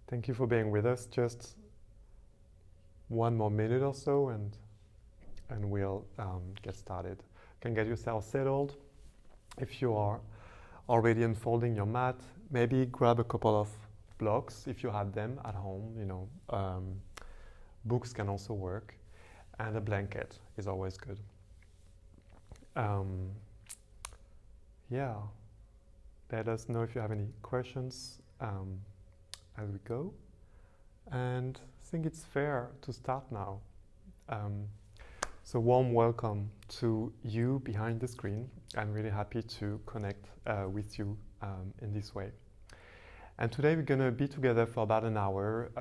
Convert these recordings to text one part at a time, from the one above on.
Thank you for being with us. Just one more minute or so and we'll get started. You can get yourself settled. If you are already unfolding your mat, maybe grab a couple of blocks if you have them at home. Books can also work, and a blanket is always good. Yeah, let us know if you have any questions as we go. And I think it's fair to start now. So warm welcome to you behind the screen. I'm really happy to connect with you in this way. And today we're going to be together for about an hour.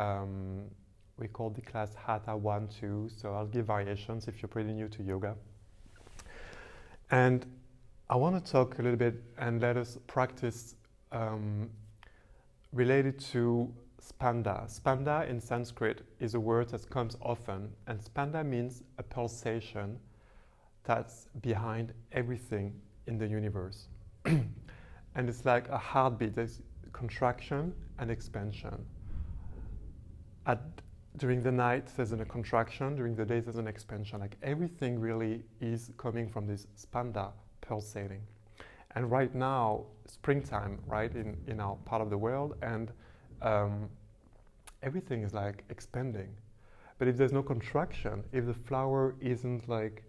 We call the class Hatha 1, 2, so I'll give variations if you're pretty new to yoga. And I want to talk a little bit and let us practice related to Spanda. Spanda in Sanskrit is a word that comes often, and Spanda means a pulsation that's behind everything in the universe. And it's like a heartbeat. There's contraction and expansion. During the night there's a contraction, during the day there's an expansion. Like everything really is coming from this Spanda pulsating. And right now, springtime, right, in our part of the world, and everything is like expanding. But if there's no contraction, if the flower isn't like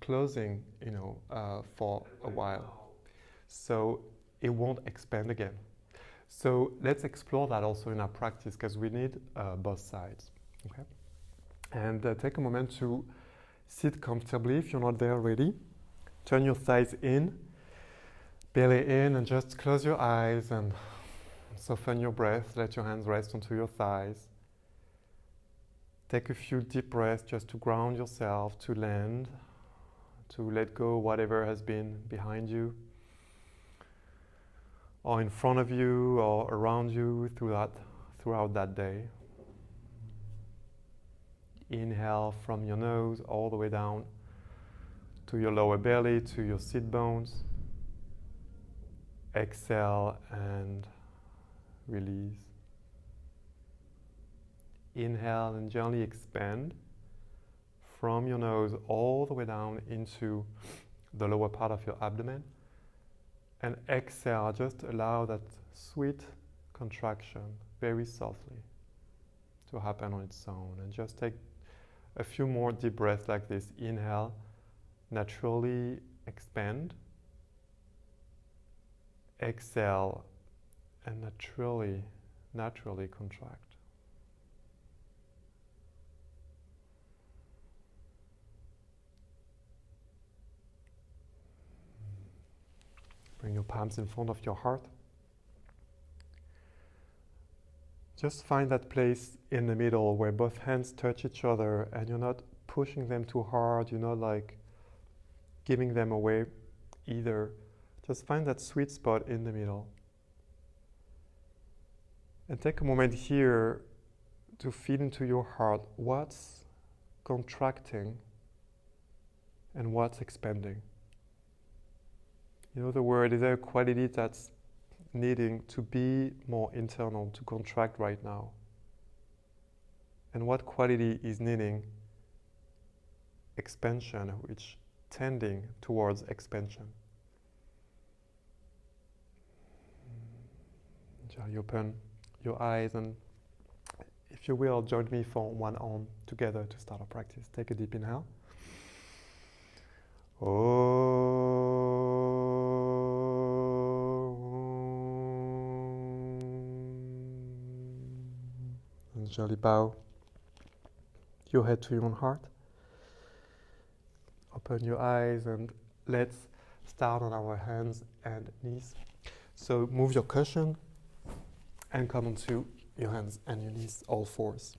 closing, for a while, so it won't expand again. So let's explore that also in our practice, because we need both sides. Okay? And take a moment to sit comfortably if you're not there already. Turn your thighs in, belly in, and just close your eyes and soften your breath. Let your hands rest onto your thighs. Take a few deep breaths just to ground yourself, to land, to let go whatever has been behind you, or in front of you, or around you throughout that day. Inhale from your nose all the way down to your lower belly, to your sit bones. Exhale and release. Inhale and gently expand from your nose all the way down into the lower part of your abdomen. And exhale, just allow that sweet contraction very softly to happen on its own. And just take a few more deep breaths like this. Inhale, naturally expand. Exhale, and naturally contract. Bring your palms in front of your heart. Just find that place in the middle where both hands touch each other and you're not pushing them too hard, you're not like giving them away either. Just find that sweet spot in the middle. And take a moment here to feel into your heart what's contracting and what's expanding. The word, is there a quality that's needing to be more internal, to contract right now? And what quality is needing expansion, which tending towards expansion? Shall open your eyes and, if you will, join me for one arm together to start our practice. Take a deep inhale. And gently bow your head to your own heart. Open your eyes and let's start on our hands and knees. So move your cushion and come onto your hands and your knees, all fours.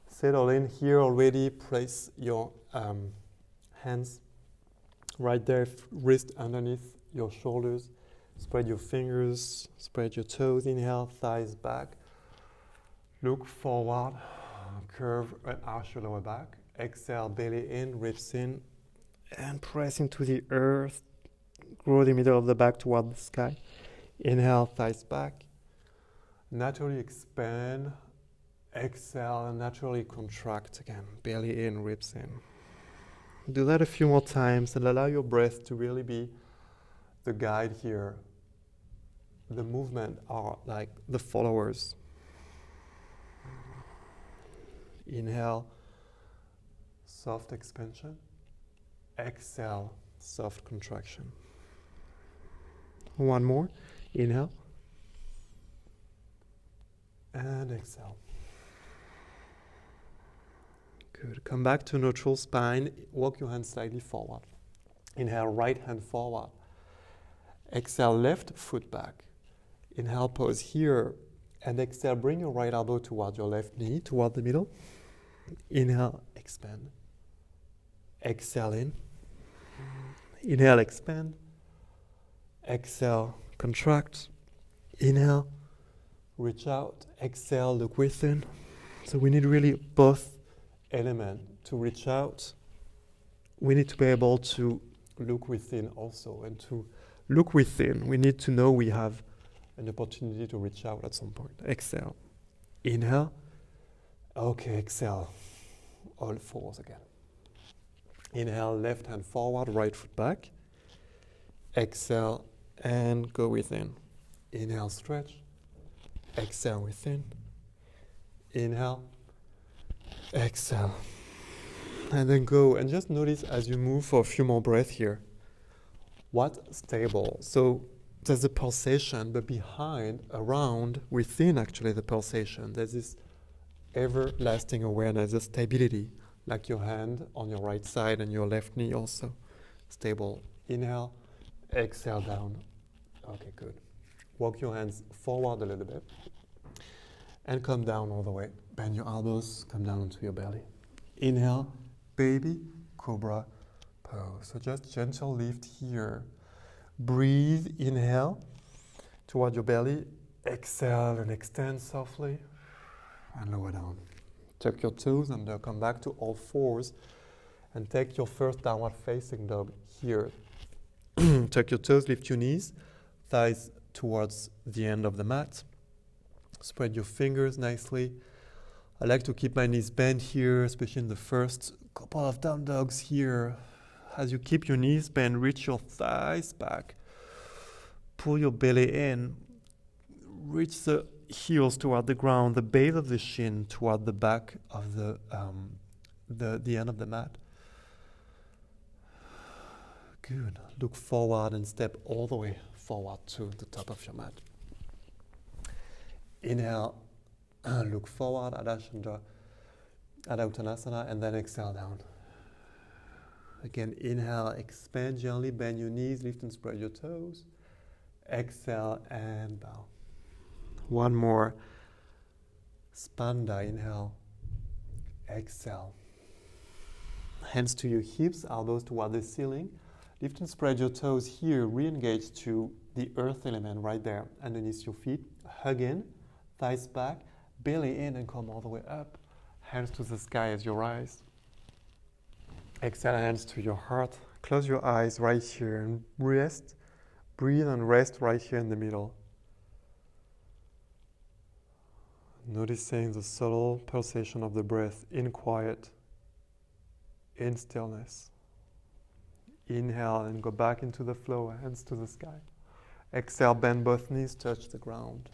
Settle in here already. Place your hands right there, wrist underneath your shoulders. Spread your fingers, spread your toes. Inhale, thighs back. Look forward, curve and arch your lower back. Exhale, belly in, ribs in, and press into the earth. Grow the middle of the back toward the sky. Inhale, thighs back. Naturally expand, exhale, and naturally contract again. Belly in, ribs in. Do that a few more times and allow your breath to really be the guide here. The movement are like the followers. Inhale, soft expansion. Exhale, soft contraction. One more. Inhale. And exhale. Good. Come back to neutral spine. Walk your hands slightly forward. Inhale, right hand forward. Exhale, left foot back. Inhale, pause here. And exhale, bring your right elbow toward your left knee, toward the middle. Inhale, expand. Exhale in. Inhale, expand. Exhale, contract. Inhale, reach out. Exhale, look within. So we need really both elements to reach out. We need to be able to look within also. And to look within, we need to know we have an opportunity to reach out at some point. Exhale. Inhale. Okay, exhale. All fours again. Inhale, left hand forward, right foot back. Exhale and go within. Inhale, stretch. Exhale within. Inhale. Exhale. And then go and just notice as you move for a few more breaths here. What's stable? So there's a pulsation, but behind, around, within actually the pulsation, there's this everlasting awareness, a stability, like your hand on your right side and your left knee also stable. Inhale, exhale down. Okay, good. Walk your hands forward a little bit and come down all the way. Bend your elbows, come down onto your belly. Inhale, baby, cobra pose. So just gentle lift here. Breathe, inhale toward your belly. Exhale and extend softly and lower down. Tuck your toes under, come back to all fours and take your first downward facing dog here. Tuck your toes, lift your knees, thighs towards the end of the mat. Spread your fingers nicely. I like to keep my knees bent here, especially in the first couple of down dogs here. As you keep your knees bent, reach your thighs back. Pull your belly in. Reach the heels toward the ground, the base of the shin toward the back of the end of the mat. Good. Look forward and step all the way forward to the top of your mat. Inhale, look forward, Adha Uttanasana, and then exhale down. Again, inhale, expand gently, bend your knees, lift and spread your toes. Exhale and bow. One more. Spanda, inhale, exhale. Hands to your hips, elbows toward the ceiling. Lift and spread your toes here, re-engage to the earth element right there underneath your feet. Hug in, thighs back, belly in and come all the way up. Hands to the sky as you rise. Exhale, hands to your heart. Close your eyes right here and rest. Breathe and rest right here in the middle. Noticing the subtle pulsation of the breath in quiet, in stillness. Inhale and go back into the flow, hands to the sky. Exhale, bend both knees, touch the ground.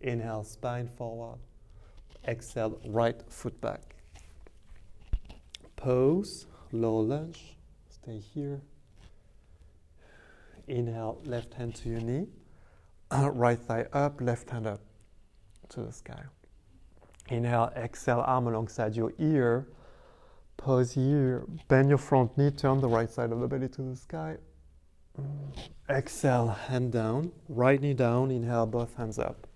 Inhale, spine forward. Exhale, right foot back. Pose, low lunge, stay here. Inhale, left hand to your knee. Right thigh up, left hand up to the sky. Inhale, exhale, arm alongside your ear. Pause here, bend your front knee, turn the right side of the belly to the sky. Exhale, hand down, right knee down, inhale, both hands up.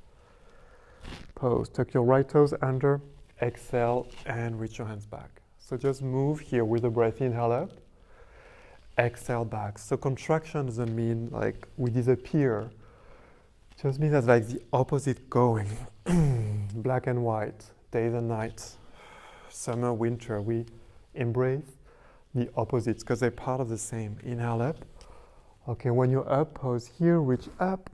Pose, tuck your right toes under, exhale, and reach your hands back. So just move here with the breath, inhale up, exhale back. So contraction doesn't mean like we disappear. It just means that's like the opposite going. Black and white, days and nights, summer, winter. We embrace the opposites because they're part of the same. Inhale up. Okay, when you're up, pause here, reach up.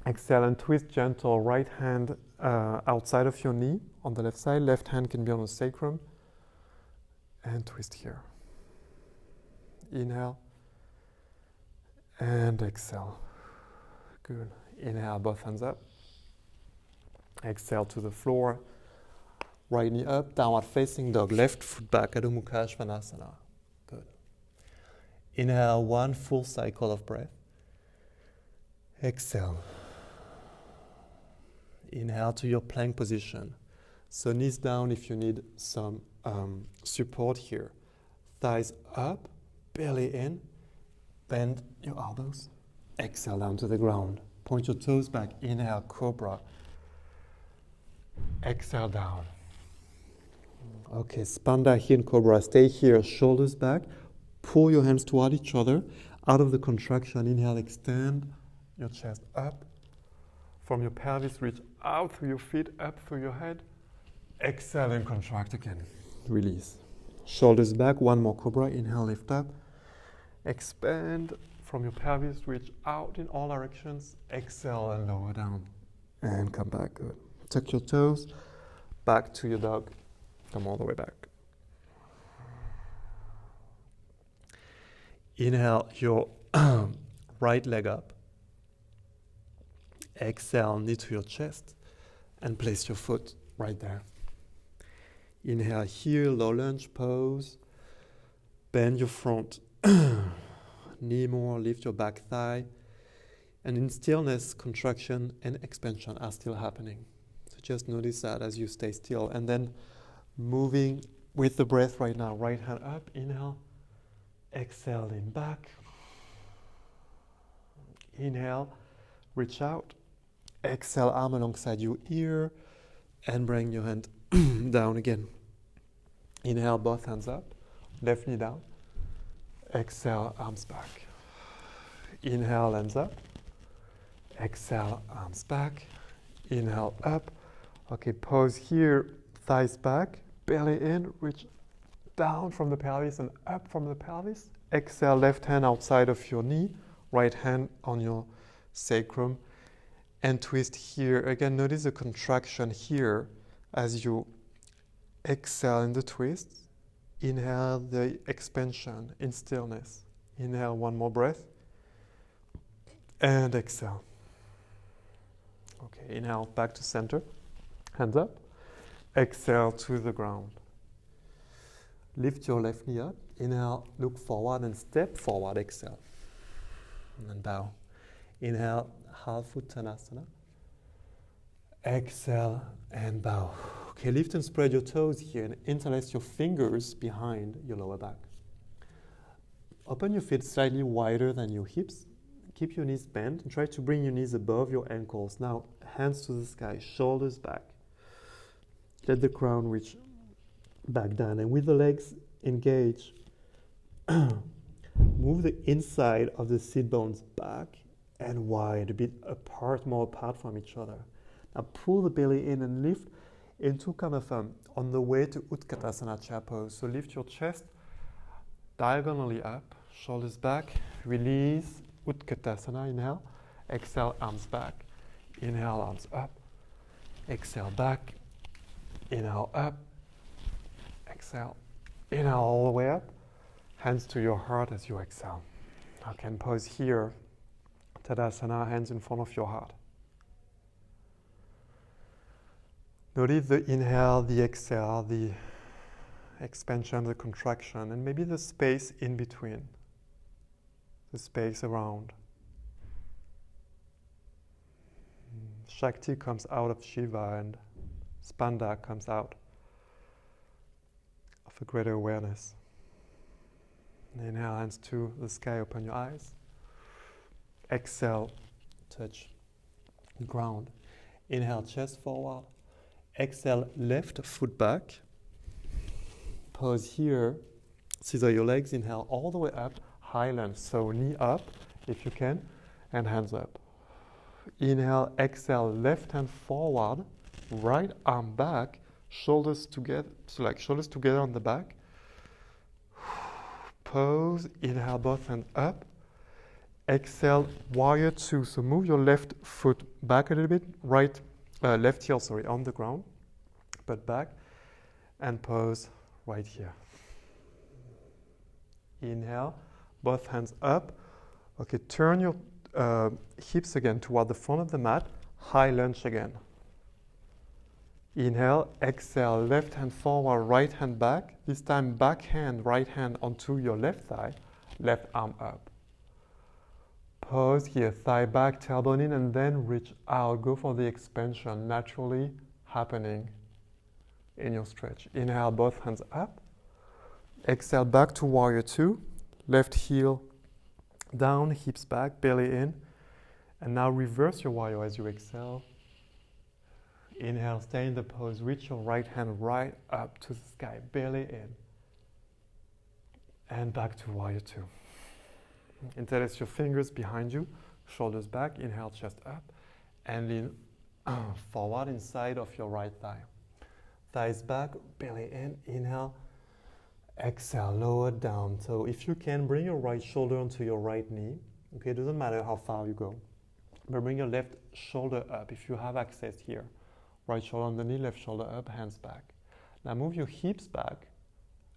Exhale and twist gentle. Right hand outside of your knee on the left side. Left hand can be on the sacrum. And twist here. Inhale. And exhale. Good. Inhale, both hands up. Exhale to the floor. Right knee up, downward facing dog. Left foot back, Adho Mukha Svanasana. Good. Inhale, one full cycle of breath. Exhale. Inhale to your plank position. So knees down if you need some support here. Thighs up, belly in. Bend your elbows. Exhale down to the ground. Point your toes back. Inhale, cobra. Exhale down. Okay, Spanda here in cobra. Stay here, shoulders back. Pull your hands toward each other. Out of the contraction, inhale, extend your chest up. From your pelvis, reach out through your feet, up through your head. Exhale and contract again. Release. Shoulders back, one more cobra. Inhale, lift up. Expand from your pelvis, reach out in all directions. Exhale and lower down. And come back, good. Tuck your toes, back to your dog. Come all the way back. Inhale your right leg up. Exhale, knee to your chest, and place your foot right there. Inhale here, low lunge pose. Bend your front knee more, lift your back thigh. And in stillness, contraction and expansion are still happening. So just notice that as you stay still. And then moving with the breath right now. Right hand up, inhale. Exhale, lean back. Inhale, reach out. Exhale, arm alongside your ear. And bring your hand down again. Inhale, both hands up. Left knee down. Exhale, arms back. Inhale, hands up. Exhale, arms back. Inhale, up. Okay, pause here. Thighs back. Belly in. Reach down from the pelvis and up from the pelvis. Exhale, left hand outside of your knee. Right hand on your sacrum. And twist here. Again, notice the contraction here as you exhale in the twist. Inhale the expansion in stillness. Inhale, one more breath. And exhale. Okay, inhale back to center. Hands up. Exhale to the ground. Lift your left knee up. Inhale, look forward and step forward. Exhale. And then bow. Inhale, half Uttanasana. Exhale and bow. Okay, lift and spread your toes here and interlace your fingers behind your lower back. Open your feet slightly wider than your hips. Keep your knees bent and try to bring your knees above your ankles. Now, hands to the sky, shoulders back. Let the crown reach back down. And with the legs engaged, move the inside of the sit bones back and wide, a bit apart, more apart from each other. Now pull the belly in and lift into kind of on the way to Utkatasana chair pose. So lift your chest diagonally up, shoulders back, release, Utkatasana, inhale, exhale, arms back, inhale, arms up, exhale, back, inhale, up, exhale, inhale all the way up, hands to your heart as you exhale. Okay, and pose here, Tadasana, hands in front of your heart. Notice the inhale, the exhale, the expansion, the contraction, and maybe the space in between, the space around. Shakti comes out of Shiva and Spanda comes out of a greater awareness. Inhale, hands to the sky, open your eyes. Exhale, touch the ground. Inhale, chest forward. Exhale, left foot back. Pause here. Scissor your legs. Inhale all the way up. High lunge. So knee up if you can. And hands up. Inhale, exhale, left hand forward. Right arm back. Shoulders together. So like shoulders together on the back. Pause. Inhale, both hands up. Exhale, warrior two. So move your left foot back a little bit, left heel, sorry, on the ground, but back, and pose right here. Inhale, both hands up. Okay, turn your hips again toward the front of the mat, high lunge again. Inhale, exhale, left hand forward, right hand back. This time back hand, right hand onto your left thigh, left arm up. Pause here, thigh back, tailbone in, and then reach out. Go for the expansion naturally happening in your stretch. Inhale, both hands up. Exhale, back to warrior two. Left heel down, hips back, belly in. And now reverse your warrior as you exhale. Inhale, stay in the pose. Reach your right hand right up to the sky, belly in. And back to warrior two. Interlace your fingers behind you, shoulders back. Inhale, chest up. And lean forward inside of your right thigh. Thighs back, belly in. Inhale. Exhale, lower down. So if you can, bring your right shoulder onto your right knee. Okay, it doesn't matter how far you go. But bring your left shoulder up if you have access here. Right shoulder on the knee, left shoulder up, hands back. Now move your hips back.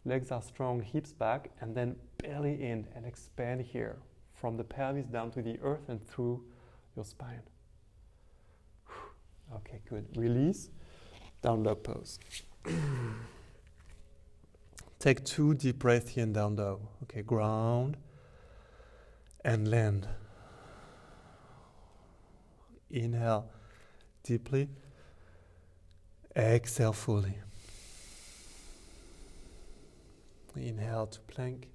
Legs are strong, hips back, and then belly in and expand here. From the pelvis down to the earth and through your spine. Okay, good. Release. Down dog pose. Take 2 deep breaths here in down dog. Okay, ground and land. Inhale deeply. Exhale fully. Inhale to plank.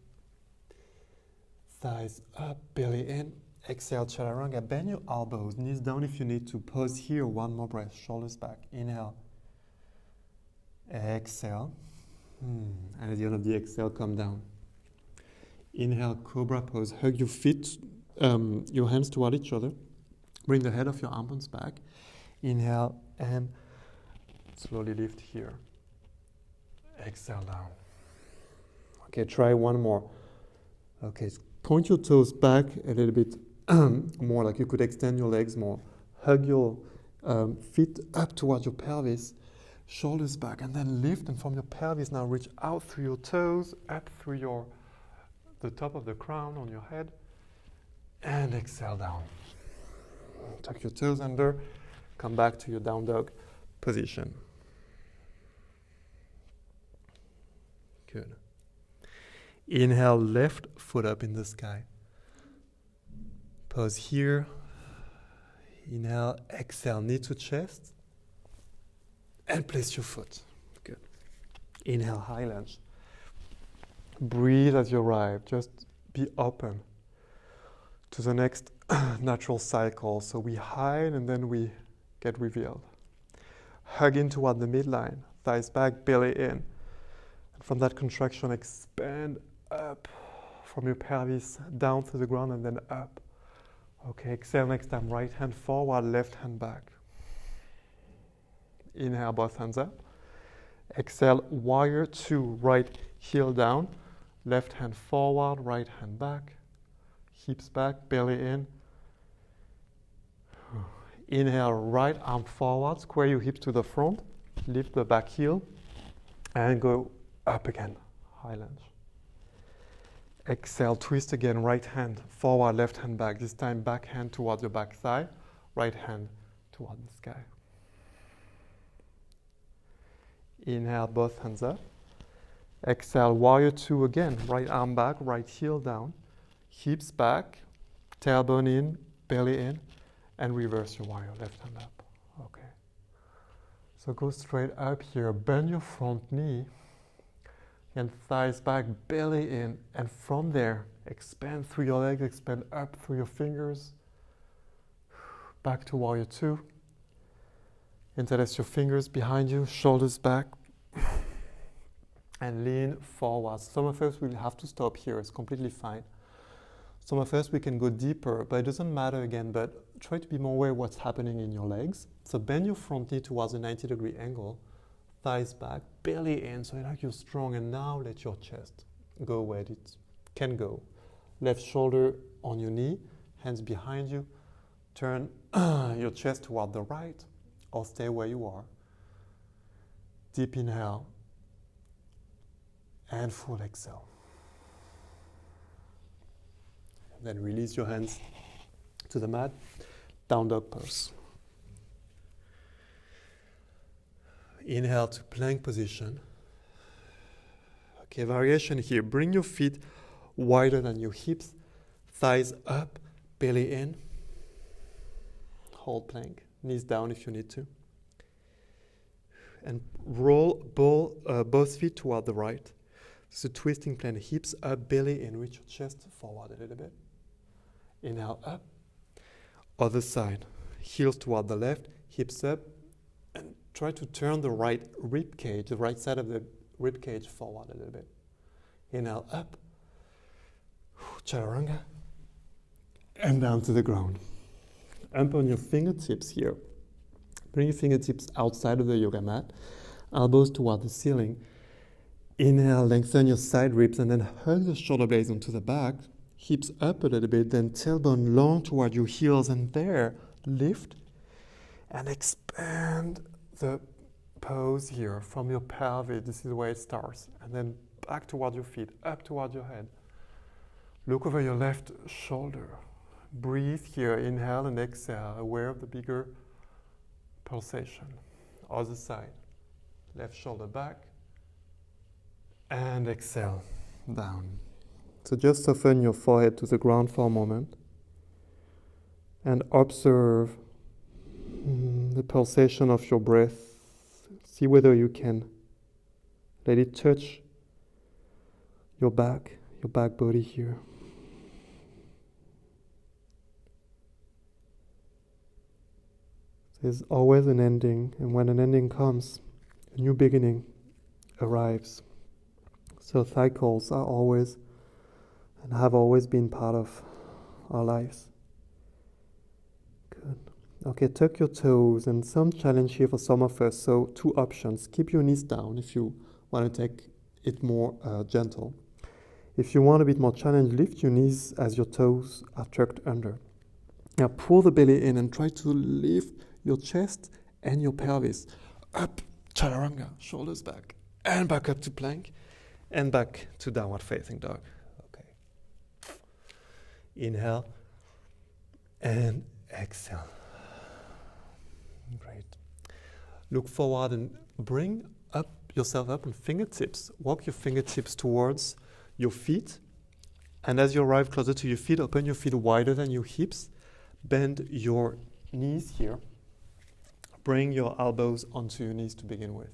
Thighs up, belly in. Exhale, chaturanga. Bend your elbows, knees down if you need to. Pause here, one more breath. Shoulders back. Inhale. Exhale. And at the end of the exhale, come down. Inhale, cobra pose. Hug your feet, your hands toward each other. Bring the head of your armpits back. Inhale and slowly lift here. Exhale down. Okay, try one more. Okay, point your toes back a little bit more, like you could extend your legs more. Hug your feet up towards your pelvis. Shoulders back, and then lift, and from your pelvis now reach out through your toes, up through the top of the crown on your head, and exhale down. Tuck your toes under, come back to your down dog position. Good. Inhale, left foot up in the sky. Pause here. Inhale, exhale, knee to chest. And place your foot. Good. Inhale, high lunge. Breathe as you arrive. Just be open to the next natural cycle. So we hide and then we get revealed. Hug in toward the midline. Thighs back, belly in. And from that contraction, expand up from your pelvis down to the ground and then up. Okay, exhale next time. Right hand forward, left hand back. Inhale, both hands up. Exhale, warrior two, right heel down. Left hand forward, right hand back. Hips back, belly in. Inhale, right arm forward, square your hips to the front. Lift the back heel and go up again, high lunge. Exhale, twist again, right hand forward, left hand back. This time back hand towards your back thigh, right hand toward the sky. Inhale, both hands up. Exhale, warrior two again. Right arm back, right heel down. Hips back, tailbone in, belly in, and reverse your warrior, left hand up. Okay. So go straight up here. Bend your front knee and thighs back, belly in, and from there, expand through your legs, expand up through your fingers. Back to warrior two. Interlace your fingers behind you, shoulders back, and lean forward. Some of us will have to stop here, it's completely fine. Some of us we can go deeper, but it doesn't matter again, but try to be more aware of what's happening in your legs. So bend your front knee towards a 90-degree angle, thighs back, belly in, so like you're strong, and now let your chest go where it can go. Left shoulder on your knee, hands behind you. Turn your chest toward the right, or stay where you are. Deep inhale, and full exhale. And then release your hands to the mat, down dog pose. Inhale to plank position. Okay, variation here. Bring your feet wider than your hips, thighs up, belly in. Hold plank, knees down if you need to. And roll both feet toward the right. So twisting plank, hips up, belly in. Reach your chest forward a little bit. Inhale up. Other side, heels toward the left, hips up, and try to turn the right rib cage, the right side of the rib cage forward a little bit. Inhale up, chaturanga, and down to the ground. Up on your fingertips here. Bring your fingertips outside of the yoga mat, elbows toward the ceiling. Inhale, lengthen your side ribs, and then hug the shoulder blades onto the back. Hips up a little bit, then tailbone long toward your heels, and there, lift and expand the pose here from your pelvis. This is where it starts. And then back toward your feet, up toward your head. Look over your left shoulder. Breathe here, inhale and exhale, aware of the bigger pulsation. Other side, left shoulder back, and exhale, down. So just soften your forehead to the ground for a moment and observe the pulsation of your breath. See whether you can let it touch your back body here. There's always an ending, and when an ending comes, a new beginning arrives. So cycles are always and have always been part of our lives. Good. Okay, tuck your toes, and some challenge here for some of us. So 2 options. Keep your knees down if you want to take it more gentle. If you want a bit more challenge, lift your knees as your toes are tucked under. Now pull the belly in and try to lift your chest and your pelvis up, chaturanga, shoulders back, and back up to plank, and back to downward facing dog. Inhale and exhale. Great. Look forward and bring yourself up on fingertips. Walk your fingertips towards your feet. And as you arrive closer to your feet, open your feet wider than your hips. Bend your knees here. Bring your elbows onto your knees to begin with.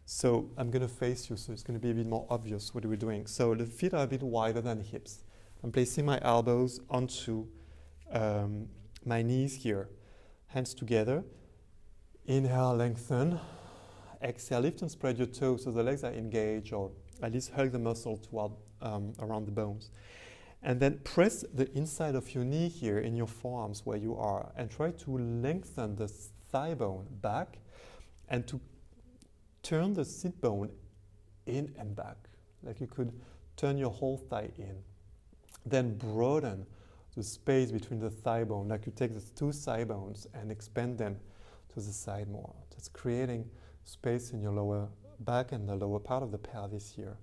So I'm going to face you, so it's going to be a bit more obvious what we're doing. So the feet are a bit wider than the hips. I'm placing my elbows onto my knees here. Hands together. Inhale, lengthen. Exhale, lift and spread your toes so the legs are engaged, or at least hug the muscle toward, around the bones. And then press the inside of your knee here in your forearms where you are, and try to lengthen the thigh bone back and to turn the sit bone in and back. Like you could turn your whole thigh in. Then broaden the space between the thigh bone, like you take the 2 thigh bones and expand them to the side more. That's creating space in your lower back and the lower part of the pelvis here.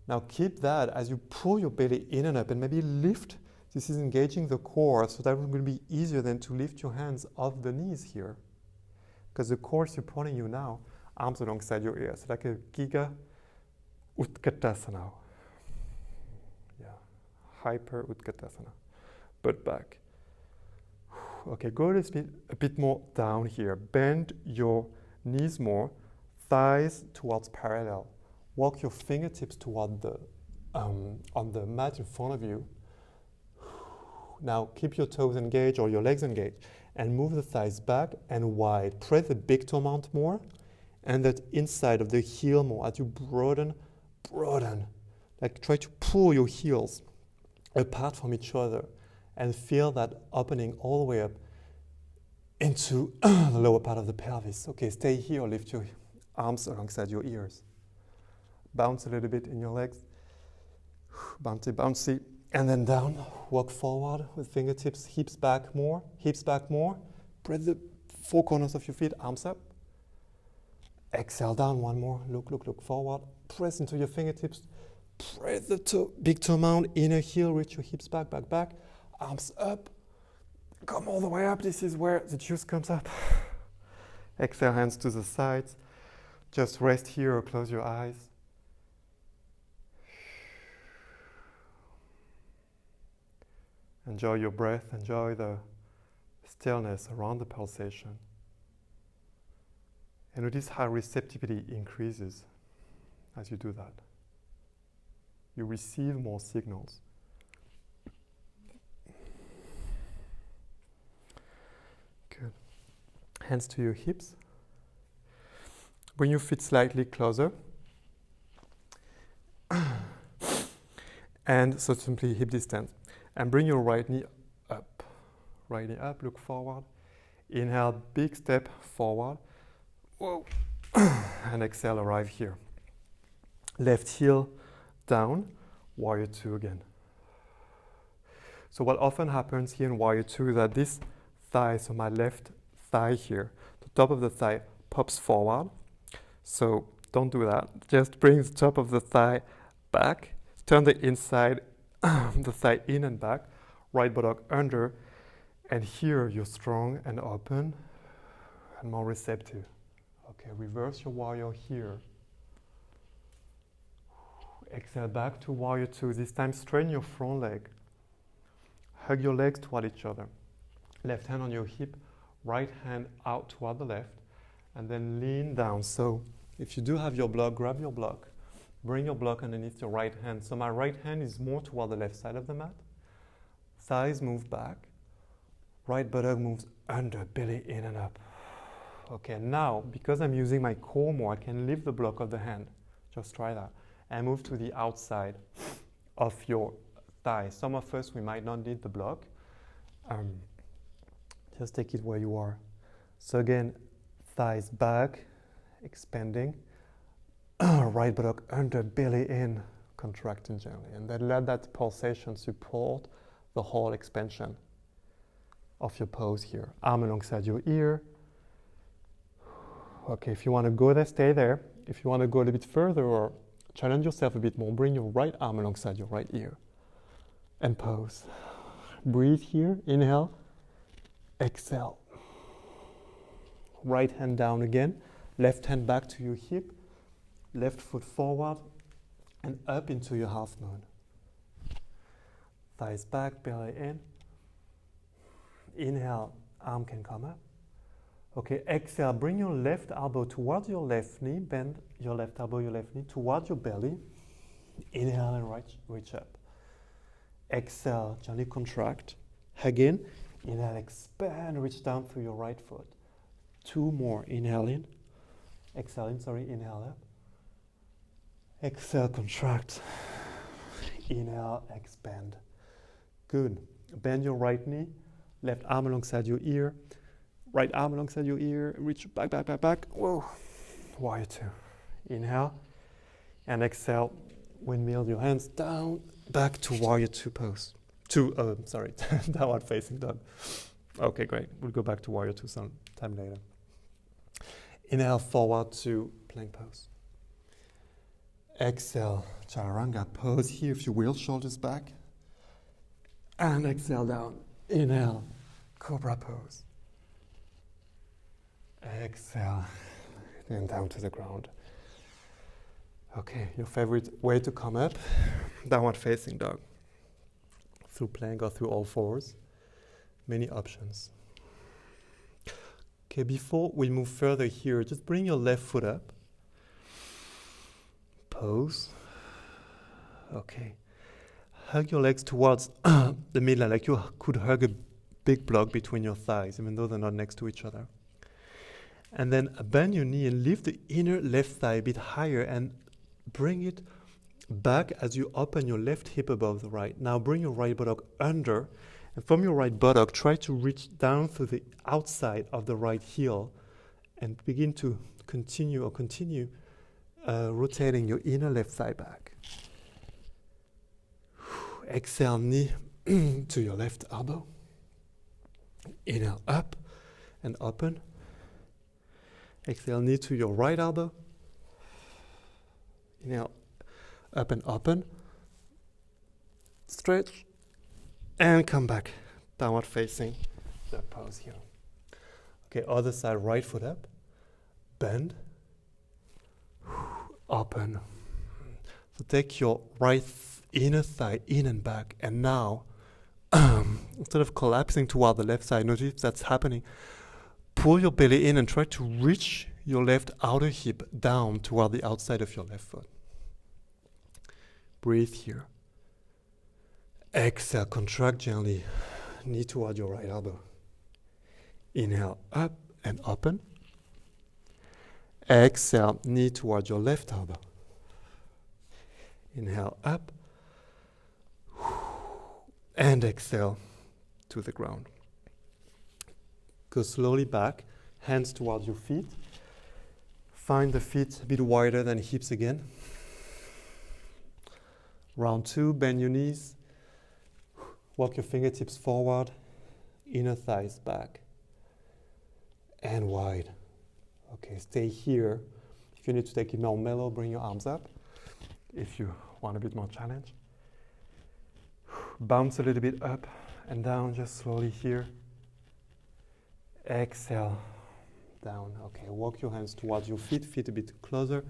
Now keep that as you pull your belly in and up, and maybe lift. This is engaging the core, so that will be easier than to lift your hands off the knees here. Because the core is supporting you now, arms alongside your ears, like a Giga Utkatasana. Hyper Utkatasana, butt back. Okay, go a bit more down here. Bend your knees more, thighs towards parallel. Walk your fingertips toward the on the mat in front of you. Now keep your toes engaged or your legs engaged, and move the thighs back and wide. Press the big toe mount more, and that inside of the heel more as you broaden. Like try to pull your heels apart from each other and feel that opening all the way up into the lower part of the pelvis. Okay, stay here, lift your arms alongside your ears. Bounce a little bit in your legs. Bouncy, bouncy. And then down, walk forward with fingertips, hips back more, Press the four corners of your feet, arms up. Exhale down, one more, look forward. Press into your fingertips, press the toe, big toe mound, inner heel, reach your hips back, arms up. Come all the way up, this is where the juice comes up. Exhale, hands to the sides. Just rest here or close your eyes. Enjoy your breath, enjoy the stillness around the pulsation. And notice how receptivity increases as you do that. You receive more signals. Good. Hands to your hips. Bring your feet slightly closer. And so simply hip distance. And bring your right knee up. Right knee up, look forward. Inhale, big step forward. Whoa. And exhale, arrive here. Left heel down, warrior two again. So what often happens here in warrior two is that this thigh, so my left thigh here, the top of the thigh pops forward. So don't do that. Just bring the top of the thigh back. Turn the inside, the thigh in and back. Right buttock under. And here you're strong and open and more receptive. Okay, reverse your warrior here. Exhale back to warrior two. This time straighten your front leg. Hug your legs toward each other. Left hand on your hip, right hand out toward the left, and then lean down. So if you do have your block, grab your block. Bring your block underneath your right hand. So my right hand is more toward the left side of the mat. Thighs move back. Right buttock moves under, belly in and up. Okay, now, because I'm using my core more, I can lift the block of the hand. Just try that. And move to the outside of your thigh. Some of us, we might not need the block. Just take it where you are. So again, thighs back, expanding. Right buttock under, belly in, contracting gently. And then let that pulsation support the whole expansion of your pose here. Arm alongside your ear. Okay, if you want to go there, stay there. If you want to go a little bit further or challenge yourself a bit more, bring your right arm alongside your right ear and pose. Breathe here, inhale, exhale. Right hand down again, left hand back to your hip, left foot forward and up into your half moon. Thighs back, belly in. Inhale, arm can come up. Okay, exhale, bring your left elbow towards your left knee, bend your left elbow, your left knee towards your belly. Inhale and reach up. Exhale, gently contract. Again, inhale, expand, reach down through your right foot. Two more, inhale in. Exhale in, inhale up. Exhale, contract. Inhale, expand. Good. Bend your right knee, left arm alongside your ear. Right arm alongside your ear, reach back. Whoa. Warrior two. Inhale. And exhale, windmill your hands down, back to warrior two pose. Downward facing dog. Okay, great. We'll go back to warrior two some time later. Inhale, forward to plank pose. Exhale, chaturanga pose here, if you will, shoulders back. And exhale down. Inhale, cobra pose. Exhale, then down to the ground. Okay, your favorite way to come up, downward facing dog. Through plank or through all fours. Many options. Okay, before we move further here, just bring your left foot up. Pose. Okay. Hug your legs towards the midline, like you could hug a big block between your thighs, even though they're not next to each other. And then bend your knee and lift the inner left thigh a bit higher and bring it back as you open your left hip above the right. Now bring your right buttock under, and from your right buttock, try to reach down through the outside of the right heel and begin to continue rotating your inner left thigh back. Exhale, knee to your left elbow. Inhale, up and open. Exhale, knee to your right elbow. Inhale, up and open. Stretch and come back. Downward facing that pose here. Okay, other side, right foot up. Bend. Open. So take your right inner thigh in and back, and now instead of collapsing toward the left side, notice that's happening. Pull your belly in and try to reach your left outer hip down toward the outside of your left foot. Breathe here. Exhale, contract gently, knee toward your right elbow. Inhale, up and open. Exhale, knee toward your left elbow. Inhale, up. And exhale to the ground. Go slowly back, hands towards your feet. Find the feet a bit wider than hips again. Round 2, bend your knees. Walk your fingertips forward, inner thighs back. And wide. Okay, stay here. If you need to take it more mellow, bring your arms up. If you want a bit more challenge. Bounce a little bit up and down, just slowly here. Exhale, down. Okay, walk your hands towards your feet, feet a bit closer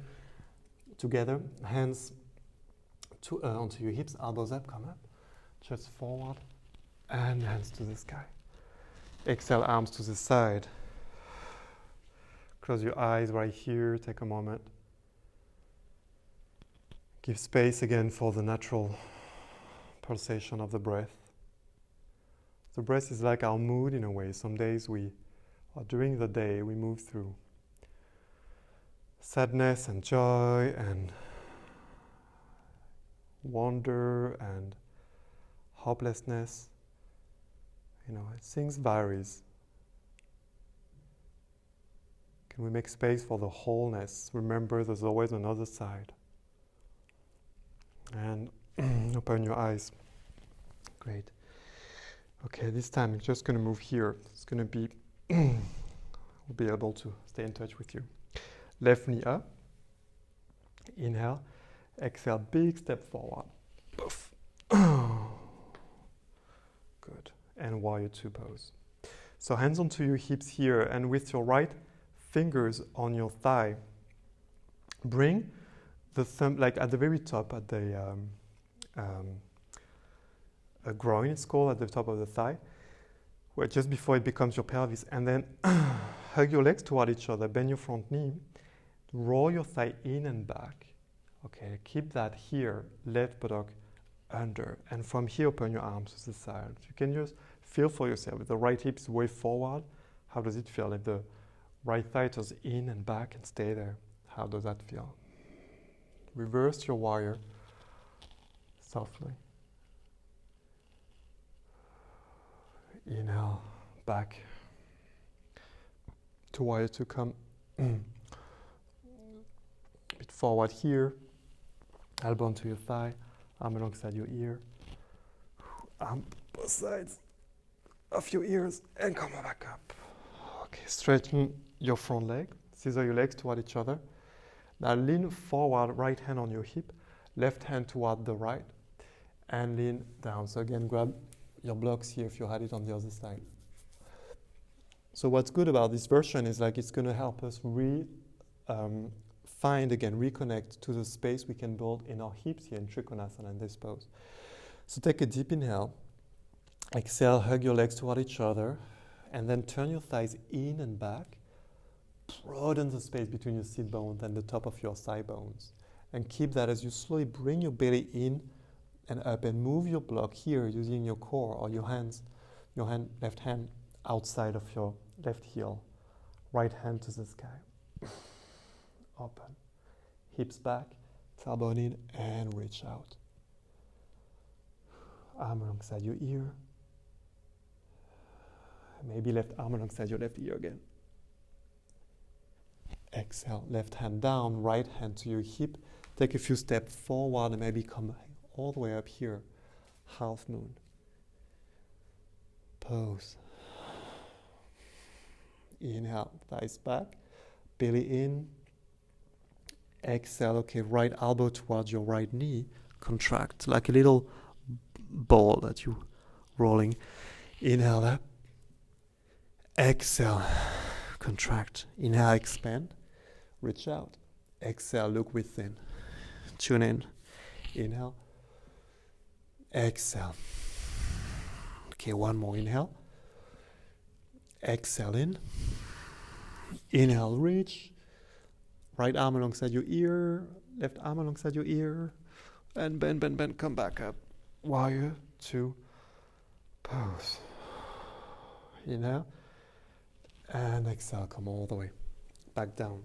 together. Hands onto your hips, elbows up, come up. Chest forward, and hands to the sky. Exhale, arms to the side. Close your eyes right here, take a moment. Give space again for the natural pulsation of the breath. The breath is like our mood in a way. Some days during the day, we move through sadness and joy and wonder and hopelessness. Things varies. Can we make space for the wholeness? Remember, there's always another side. And open your eyes. Great. Okay, this time I'm just going to move here. It's going to be, we'll be able to stay in touch with you. Left knee up. Inhale. Exhale, big step forward. Poof. Good. And warrior 2 pose. So hands onto your hips here, and with your right fingers on your thigh, bring the thumb like at the very top at the groin, it's called, at the top of the thigh, where just before it becomes your pelvis, and then hug your legs toward each other, bend your front knee, roll your thigh in and back. Okay, keep that here, left buttock under, and from here open your arms to the side. You can just feel for yourself, if the right hip is way forward, how does it feel? If the right thigh goes in and back and stay there, how does that feel? Reverse your warrior softly. Inhale, back to warrior 2, come a bit forward here, elbow onto your thigh, arm alongside your ear, arm both sides of your ears, and come back up. Okay, straighten your front leg, scissor your legs toward each other. Now lean forward, right hand on your hip, left hand toward the right, and lean down. So again, grab your blocks here if you had it on the other side. So what's good about this version is it's going to help us reconnect to the space we can build in our hips here in Trikonasana in this pose. So take a deep inhale, exhale, hug your legs toward each other, and then turn your thighs in and back. Broaden the space between your sit bones and the top of your thigh bones. And keep that as you slowly bring your belly in and up, and move your block here using your core or your hands, left hand outside of your left heel, right hand to the sky. Open. Hips back, tailbone in, and reach out. Arm alongside your ear. Maybe left arm alongside your left ear again. Exhale, left hand down, right hand to your hip. Take a few steps forward and maybe come all the way up here half moon. Pose. Inhale, thighs back, belly in. Exhale, okay, right elbow towards your right knee. Contract like a little ball that you're rolling. Inhale up. Exhale, contract. Inhale, expand. Reach out. Exhale, look within. Tune in. Inhale. Exhale. Okay, one more inhale. Exhale in. Inhale, reach. Right arm alongside your ear. Left arm alongside your ear. And bend, bend, bend. Come back up. Warrior 2. Pose. Inhale. And exhale, come all the way. Back down.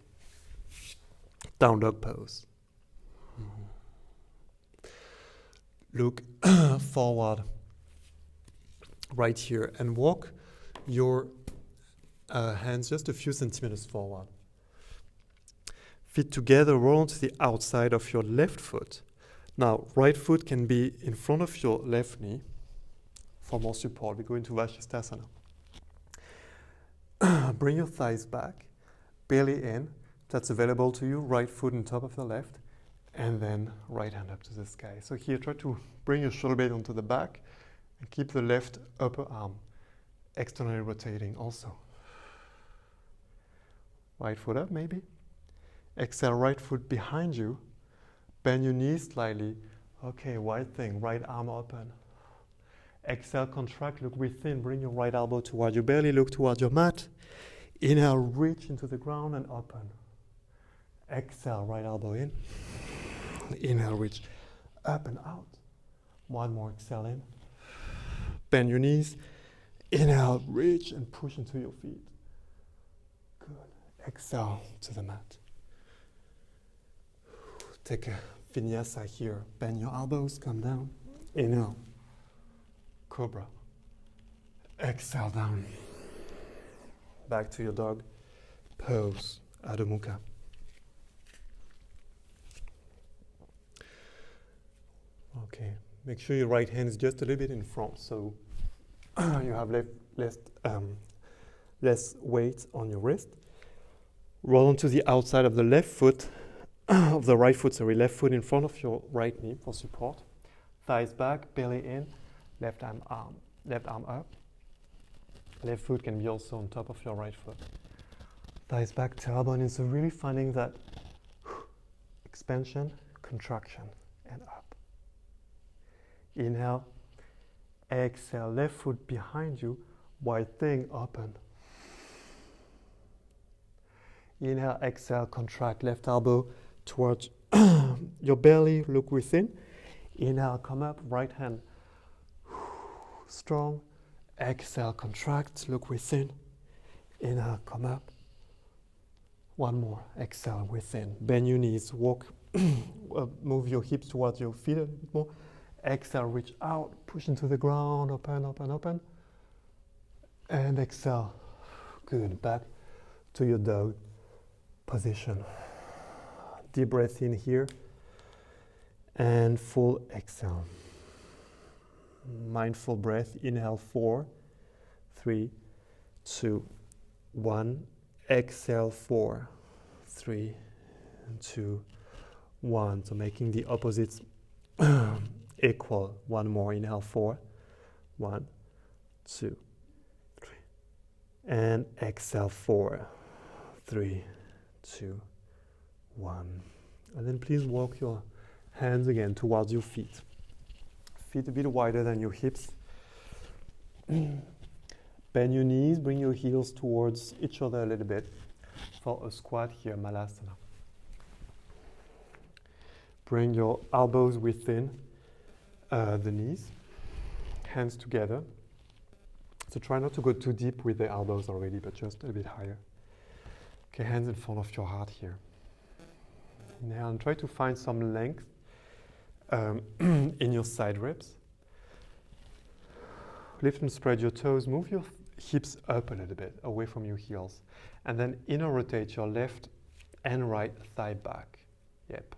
Down dog pose. Look forward right here and walk your hands just a few centimeters forward. Feet together, roll onto the outside of your left foot. Now, right foot can be in front of your left knee for more support. We go into Vashisthasana. Bring your thighs back, belly in. That's available to you. Right foot on top of the left, and then right hand up to the sky. So here, try to bring your shoulder blade onto the back and keep the left upper arm externally rotating also. Right foot up, maybe. Exhale, right foot behind you. Bend your knees slightly. Okay, wide thing, right arm open. Exhale, contract, look within. Bring your right elbow toward your belly, look towards your mat. Inhale, reach into the ground and open. Exhale, right elbow in. Inhale, reach up and out. One more, exhale in. Bend your knees. Inhale, reach and push into your feet. Good. Exhale to the mat. Take a vinyasa here. Bend your elbows, come down. Inhale. Cobra. Exhale down. Back to your dog. Pose. Adho Mukha. Okay. Make sure your right hand is just a little bit in front, so you have less weight on your wrist. Roll onto the outside of the left foot, of the right foot, sorry, left foot in front of your right knee for support. Thighs back, belly in, left arm up. Left foot can be also on top of your right foot. Thighs back, tailbone in, so really finding that expansion, contraction, and up. Inhale, exhale, left foot behind you, wide thing, open. Inhale, exhale, contract, left elbow towards your belly, look within. Inhale, come up, right hand, strong. Exhale, contract, look within. Inhale, come up. One more, exhale, within. Bend your knees, walk, move your hips towards your feet a bit more. Exhale, reach out, push into the ground, open, open, open. And exhale. Good, back to your dog position. Deep breath in here. And full exhale. Mindful breath, inhale 4, 3, 2, 1. Exhale 4, 3, 2, 1. So making the opposites equal. One more, inhale 4, 1, 2, 3. And exhale 4, 3, 2, 1. And then please walk your hands again towards your feet. Feet a bit wider than your hips. Bend your knees, bring your heels towards each other a little bit for a squat here, Malasana. Bring your elbows within the knees, hands together. So try not to go too deep with the elbows already, but just a bit higher. Okay, hands in front of your heart here. Inhale and try to find some length in your side ribs. Lift and spread your toes. Move your hips up a little bit, away from your heels. And then inner rotate your left and right thigh back. Yep.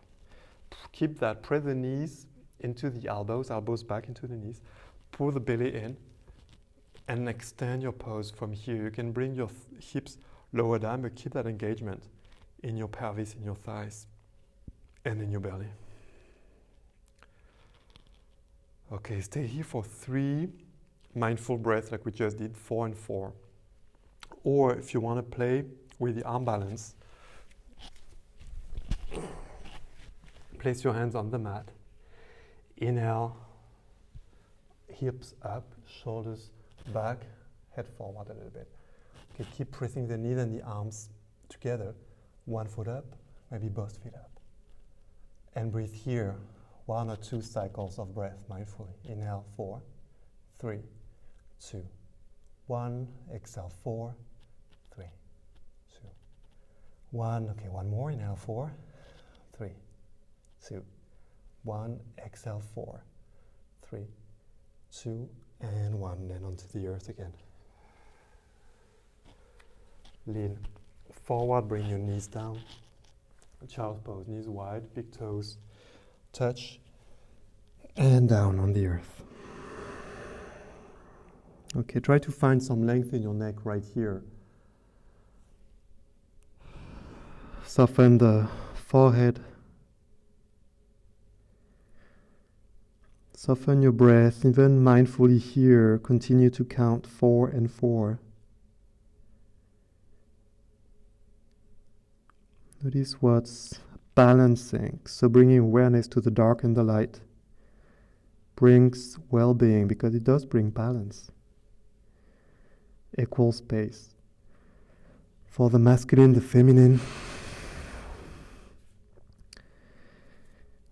Keep that. Press the knees into the elbows back into the knees. Pull the belly in and extend your pose from here. You can bring your hips lower down, but keep that engagement in your pelvis, in your thighs, and in your belly. Okay, stay here for 3 mindful breaths like we just did, 4 and 4. Or if you want to play with the arm balance, place your hands on the mat. Inhale, hips up, shoulders back, head forward a little bit. Okay, keep pressing the knees and the arms together. 1 foot up, maybe both feet up. And breathe here, 1 or 2 cycles of breath mindfully. Inhale, 4, 3, 2, 1. Exhale, 4, 3, 2, 1. Okay, one more. Inhale, 4, 3, 2, 1. Exhale, 4, 3, 2, and 1. Then onto the earth again. Lean forward, bring your knees down. Child's pose, knees wide, big toes touch, and down on the earth. Okay, try to find some length in your neck right here. Soften the forehead. Soften your breath, even mindfully here. Continue to count 4 and 4. Notice what's balancing. So bringing awareness to the dark and the light brings well-being, because it does bring balance. Equal space for the masculine, the feminine,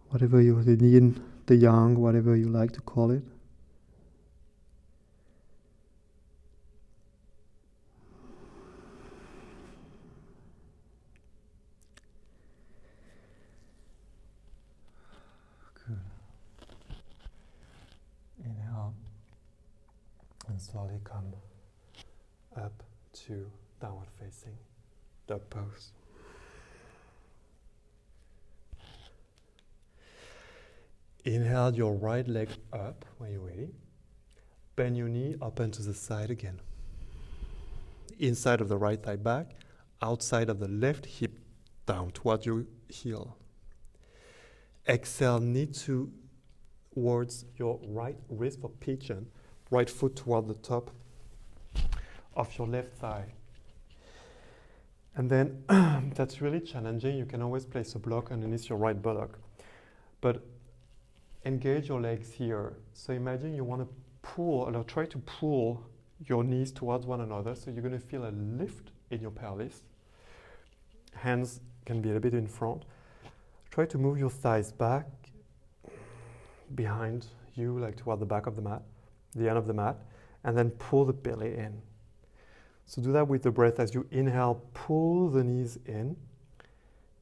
whatever you need, the yang, whatever you like to call it. Good. Inhale and slowly come up to downward facing dog pose. Inhale your right leg up when you're ready. Bend your knee, open to the side again. Inside of the right thigh back, outside of the left hip down towards your heel. Exhale, knee towards your right wrist for pigeon, right foot toward the top of your left thigh. And then that's really challenging. You can always place a block underneath your right buttock. But engage your legs here. So imagine you want to pull, or try to pull your knees towards one another. So you're going to feel a lift in your pelvis. Hands can be a bit in front. Try to move your thighs back behind you, like toward the back of the mat, the end of the mat, and then pull the belly in. So do that with the breath. As you inhale, pull the knees in.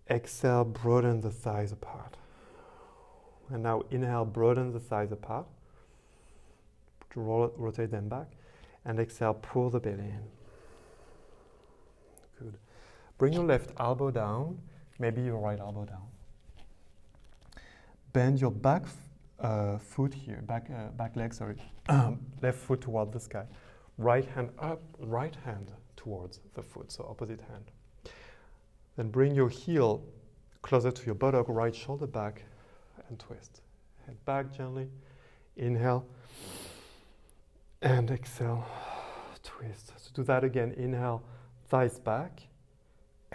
Exhale, broaden the thighs apart. And now inhale, broaden the thighs apart. Rotate them back. And exhale, pull the belly in. Good. Bring your left elbow down, maybe your right elbow down. Bend your back foot here, back leg, sorry. Left foot toward the sky. Right hand up, right hand towards the foot, so opposite hand. Then bring your heel closer to your buttock, right shoulder back, and twist. Head back gently. Inhale. And exhale. Twist. So do that again. Inhale, thighs back.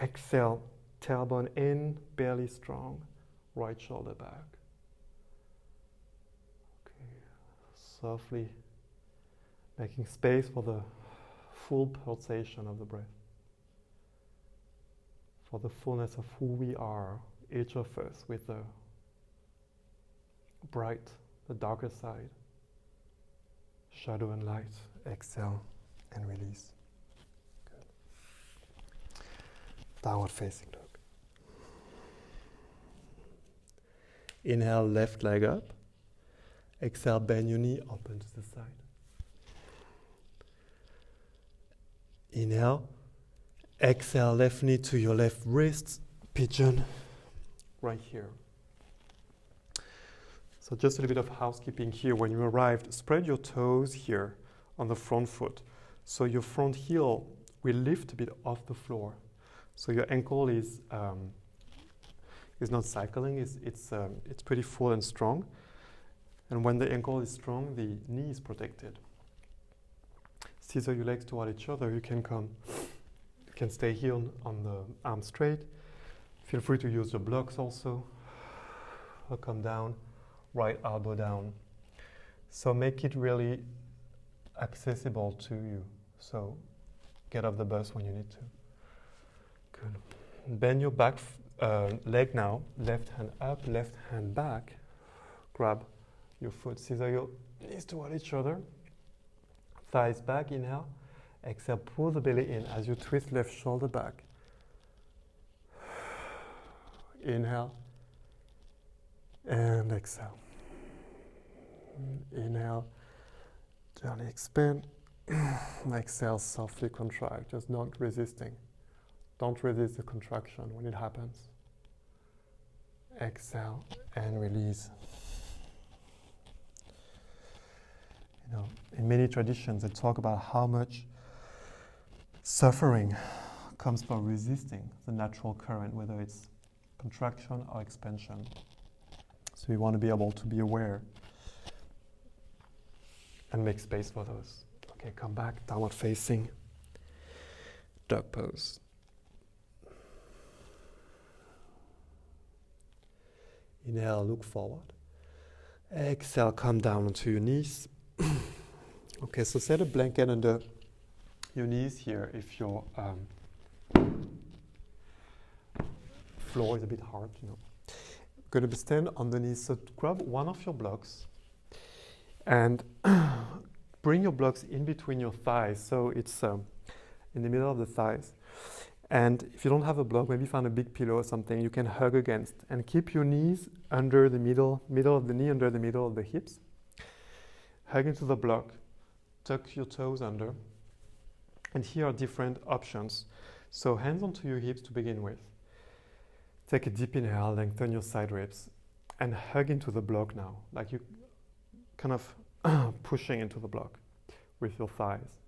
Exhale, tailbone in, belly strong, right shoulder back. Okay. Softly making space for the full pulsation of the breath. For the fullness of who we are, each of us, with the bright, the darker side, shadow and light. Exhale and release. Good. Downward facing dog. Inhale, left leg up. Exhale, bend your knee, open to the side. Inhale. Exhale, left knee to your left wrist, pigeon, right here. So So just a little bit of housekeeping here. When you arrived, spread your toes here on the front foot. So your front heel will lift a bit off the floor. So your ankle is not cycling, it's pretty full and strong. And when the ankle is strong, the knee is protected. Scissor your legs toward each other. You can stay here on the arm straight. Feel free to use the blocks also. Or come down, right elbow down. So make it really accessible to you. So get off the bus when you need to. Good. Bend your back leg now. Left hand up, left hand back. Grab your foot. Scissor your knees toward each other. Thighs back, inhale. Exhale, pull the belly in as you twist left shoulder back. Inhale. And exhale. Inhale. Gently expand. Exhale, softly contract. Just not resisting. Don't resist the contraction when it happens. Exhale and release. You know, in many traditions, they talk about how much suffering comes from resisting the natural current, whether it's contraction or expansion. So we want to be able to be aware and make space for those. Okay, come back, downward facing dog pose. Inhale, look forward. Exhale, come down onto your knees. Okay, so set a blanket under your knees here if your floor is a bit hard, you know. Going to stand on the knees, so grab one of your blocks and bring your blocks in between your thighs, so it's in the middle of the thighs. And if you don't have a block, maybe find a big pillow or something you can hug against, and keep your knees under the middle of the knee, under the middle of the hips. Hug into the block, tuck your toes under, and here are different options. So hands onto your hips to begin with. Take a deep inhale, lengthen your side ribs, and hug into the block now, like you kind of pushing into the block with your thighs.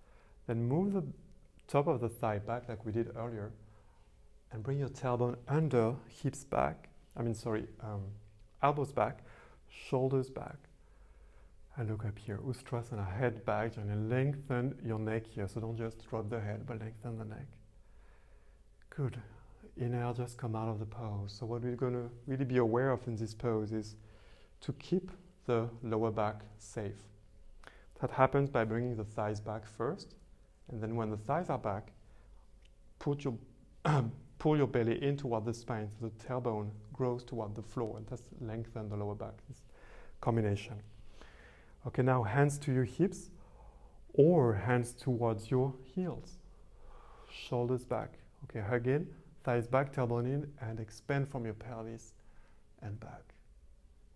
Then move the top of the thigh back like we did earlier, and bring your tailbone under, hips back, elbows back, shoulders back. And look up here, Ustrasana, head back, and lengthen your neck here. So don't just drop the head, but lengthen the neck. Good. Inhale, just come out of the pose. So what we're going to really be aware of in this pose is to keep the lower back safe. That happens by bringing the thighs back first, and then when the thighs are back, pull your belly in toward the spine so the tailbone grows toward the floor, and that's lengthen the lower back, this combination. Okay, now hands to your hips or hands towards your heels. Shoulders back. Okay, hug in, thighs back, tailbone in, and expand from your pelvis and back.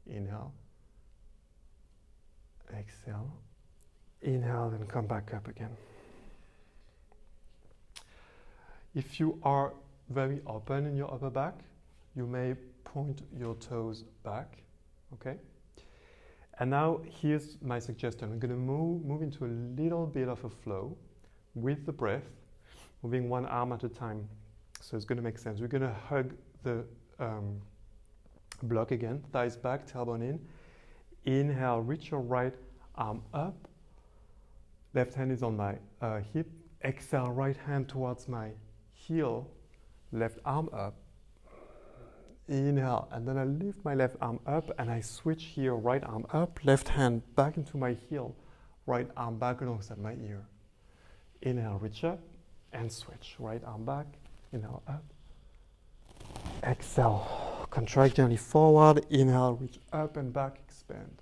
Inhale. Exhale. Inhale and come back up again. If you are very open in your upper back, you may point your toes back, okay? And now here's my suggestion. We're going to move into a little bit of a flow with the breath, moving one arm at a time. So it's going to make sense. We're going to hug the block again, thighs back, tailbone in. Inhale, reach your right arm up. Left hand is on my hip. Exhale, right hand towards my heel. Left arm up. Inhale, and then I lift my left arm up and I switch here, right arm up, left hand back into my heel, right arm back alongside my ear. Inhale, reach up and switch, right arm back, inhale up. Exhale, contract gently forward, inhale, reach up and back, expand.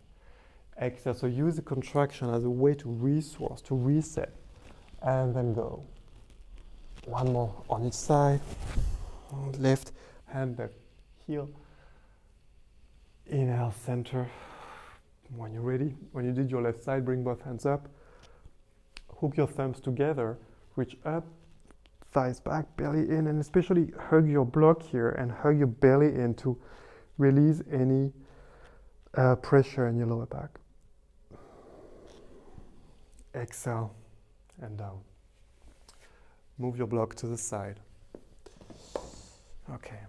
Exhale, so use the contraction as a way to resource, to reset, and then go. One more on each side, left hand, left heel. Inhale, center. When you're ready, when you did your left side, bring both hands up. Hook your thumbs together, reach up, thighs back, belly in, and especially hug your block here and hug your belly in to release any pressure in your lower back. Exhale and down. Move your block to the side. Okay.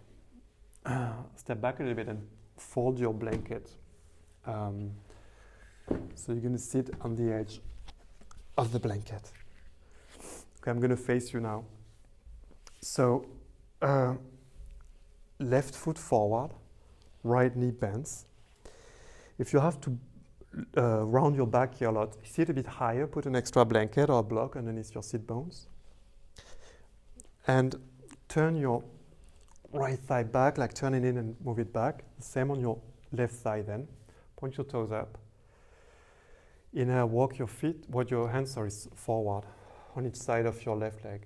Step back a little bit and fold your blanket. So you're going to sit on the edge of the blanket. Okay, I'm going to face you now. So left foot forward, right knee bends. If you have to round your back here a lot, sit a bit higher, put an extra blanket or a block underneath your sit bones. And turn your right thigh back, like turn it in and move it back. Same on your left thigh then. Point your toes up. Inhale, walk your hands forward on each side of your left leg.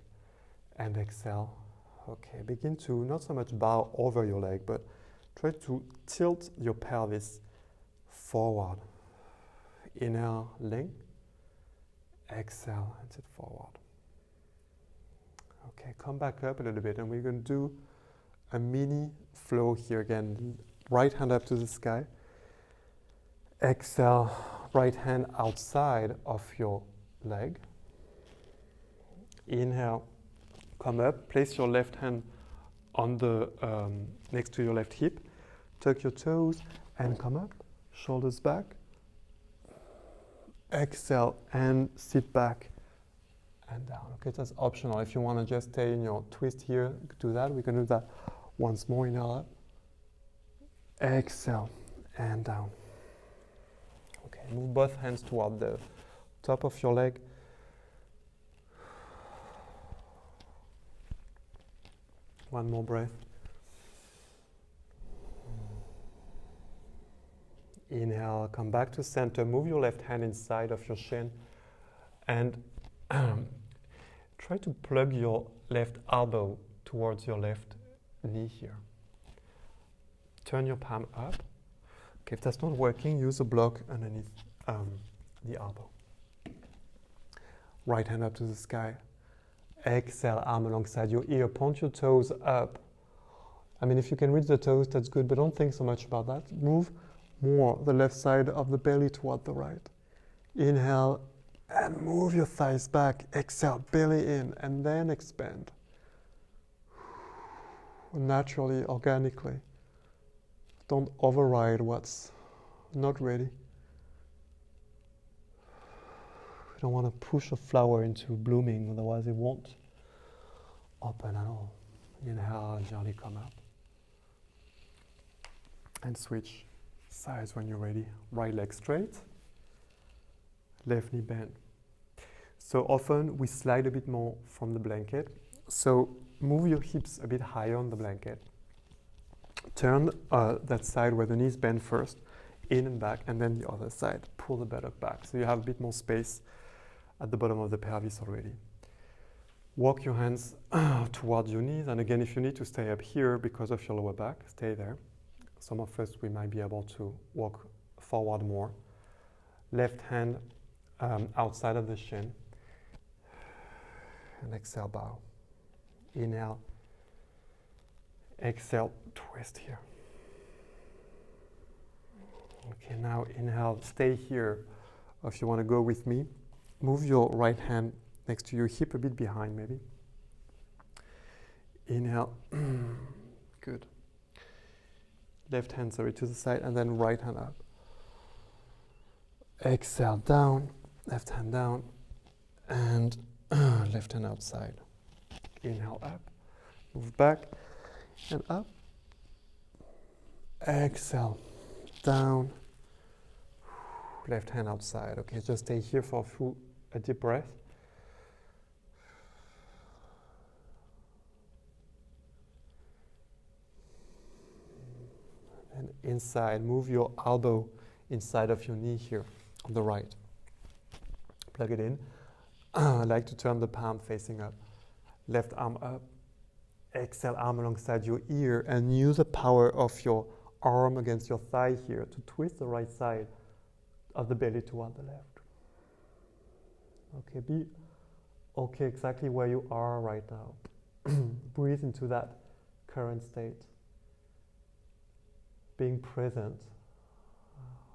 And exhale. Okay, begin to not so much bow over your leg, but try to tilt your pelvis forward. Inhale, length. Exhale, and sit forward. Okay, come back up a little bit, and we're going to do a mini flow here again. Right hand up to the sky. Exhale, right hand outside of your leg. Inhale, come up. Place your left hand on the next to your left hip. Tuck your toes and come up. Shoulders back. Exhale and sit back and down. Okay, that's optional. If you want to just stay in your twist here, do that. We can do that once more. Inhale up. Exhale and down. Okay, move both hands toward the top of your leg. One more breath. Inhale, come back to center. Move your left hand inside of your shin and try to plug your left elbow towards your left knee here. Turn your palm up. Okay, if that's not working, use a block underneath the elbow. Right hand up to the sky. Exhale, arm alongside your ear. Point your toes up. I mean, if you can reach the toes, that's good, but don't think so much about that. Move more the left side of the belly toward the right. Inhale and move your thighs back. Exhale, belly in, and then expand. Naturally, organically. Don't override what's not ready. You don't want to push a flower into blooming, otherwise it won't open at all. Inhale and gently come up. And switch sides when you're ready. Right leg straight, left knee bent. So often we slide a bit more from the blanket. So move your hips a bit higher on the blanket. Turn that side where the knees bend first, in and back, and then the other side. Pull the buttock back. So you have a bit more space at the bottom of the pelvis already. Walk your hands towards your knees. And again, if you need to stay up here because of your lower back, stay there. Some of us, we might be able to walk forward more. Left hand outside of the shin. And exhale, bow. Inhale. Exhale, twist here. Okay, now inhale, stay here. If you want to go with me, move your right hand next to your hip, a bit behind maybe. Inhale. Good. Left hand, to the side, and then right hand up. Exhale, down, left hand down, and left hand outside. Inhale, up, move back, and up. Exhale, down, left hand outside. Okay, just stay here for a deep breath. And inside, move your elbow inside of your knee here on the right. Plug it in. I like to turn the palm facing up. Left arm up. Exhale, arm alongside your ear, and use the power of your arm against your thigh here to twist the right side of the belly toward the left. Okay, be okay exactly where you are right now. Breathe into that current state. Being present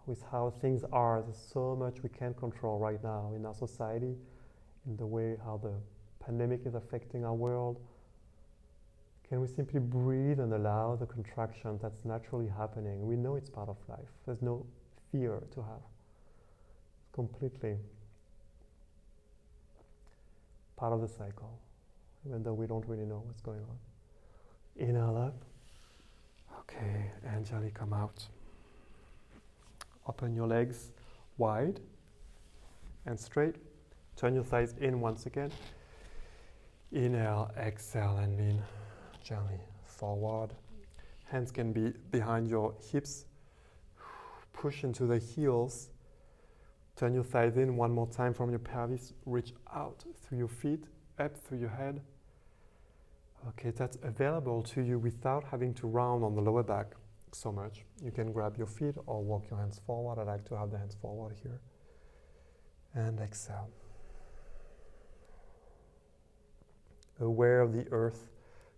with how things are. There's so much we can't control right now in our society, in the way how the pandemic is affecting our world. Can we simply breathe and allow the contraction that's naturally happening? We know it's part of life. There's no fear to have. It's completely part of the cycle, even though we don't really know what's going on. Inhale up. Okay, and gently come out. Open your legs wide and straight. Turn your thighs in once again. Inhale, exhale, and lean gently forward. Hands can be behind your hips. Push into the heels. Turn your thighs in one more time from your pelvis. Reach out through your feet, up through your head. Okay, that's available to you without having to round on the lower back so much. You can grab your feet or walk your hands forward. I like to have the hands forward here. And exhale. Aware of the earth